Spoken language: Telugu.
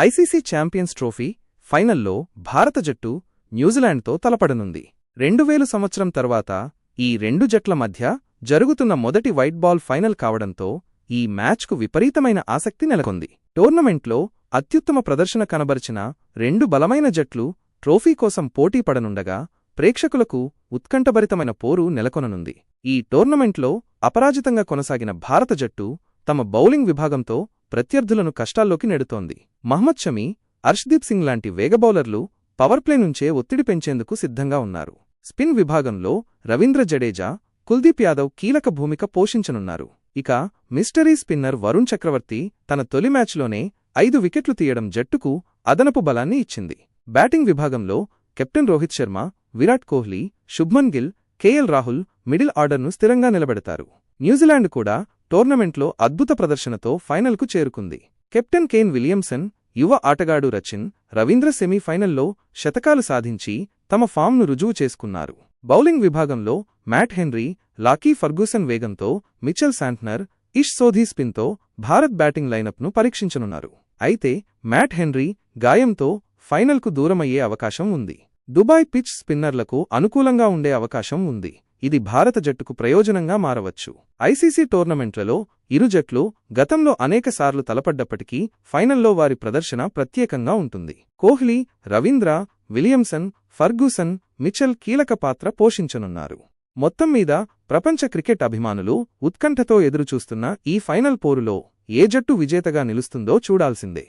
ఐసీసీ ఛాంపియన్స్ ట్రోఫీ ఫైనల్లో భారత జట్టు న్యూజిలాండ్తో తలపడనుంది. 2000 సంవత్సరం తర్వాత ఈ రెండు జట్ల మధ్య జరుగుతున్న మొదటి వైట్ బాల్ ఫైనల్ కావడంతో ఈ మ్యాచ్కు విపరీతమైన ఆసక్తి నెలకొంది. టోర్నమెంట్లో అత్యుత్తమ ప్రదర్శన కనబరిచిన రెండు బలమైన జట్లు ట్రోఫీ కోసం పోటీ పడనుండగా ప్రేక్షకులకు ఉత్కంఠభరితమైన పోరు నెలకొననుంది. ఈ టోర్నమెంట్లో అపరాజితంగా కొనసాగిన భారత జట్టు తమ బౌలింగ్ విభాగంతో ప్రత్యర్థులను కష్టాల్లోకి నెడుతోంది. మహ్మద్ షమి, అర్ష్దీప్ సింగ్ లాంటి వేగబౌలర్లు పవర్ప్లే నుంచే ఒత్తిడి పెంచేందుకు సిద్ధంగా ఉన్నారు. స్పిన్ విభాగంలో రవీంద్ర జడేజా, కుల్దీప్ యాదవ్ కీలక భూమిక పోషించనున్నారు. ఇక మిస్టరీ స్పిన్నర్ వరుణ్ చక్రవర్తి తన తొలి మ్యాచ్లోనే 5 వికెట్లు తీయడం జట్టుకు అదనపు బలాన్ని ఇచ్చింది. బ్యాటింగ్ విభాగంలో captain Rohit Sharma, Virat Kohli, Shubman Gill, KL Rahul middle ఆర్డర్ను స్థిరంగా నిలబెడతారు. న్యూజిలాండ్ కూడా టోర్నమెంట్లో అద్భుత ప్రదర్శనతో ఫైనల్కు చేరుకుంది. కెప్టెన్ కేన్ విలియమ్సన్, యువ ఆటగాడు రచిన్ రవీంద్ర సెమీఫైనల్లో శతకాలు సాధించి తమ ఫామ్ను రుజువు చేసుకున్నారు. బౌలింగ్ విభాగంలో మ్యాట్ హెన్రీ, లాకీ ఫర్గూసన్ వేగంతో, మిచెల్ శాంట్నర్, ఇష్ సోధీ స్పిన్తో భారత్ బ్యాటింగ్ లైనప్ను పరీక్షించనున్నారు. అయితే మ్యాట్ హెన్రీ గాయంతో ఫైనల్కు దూరమయ్యే అవకాశం ఉంది. దుబాయ్ పిచ్ స్పిన్నర్లకు అనుకూలంగా ఉండే అవకాశం ఉంది. ఇది భారత జట్టుకు ప్రయోజనంగా మారవచ్చు. ఐసీసీ టోర్నమెంట్లలో ఇరు జట్లు గతంలో అనేకసార్లు తలపడ్డప్పటికీ ఫైనల్లో వారి ప్రదర్శన ప్రత్యేకంగా ఉంటుంది. Kohli, Ravindra, Williamson, Ferguson, Mitchell కీలక పాత్ర పోషించనున్నారు. మొత్తం మీద ప్రపంచ క్రికెట్ అభిమానులు ఉత్కంఠతో ఎదురుచూస్తున్న ఈ ఫైనల్ పోరులో ఏ జట్టు విజేతగా నిలుస్తుందో చూడాల్సిందే.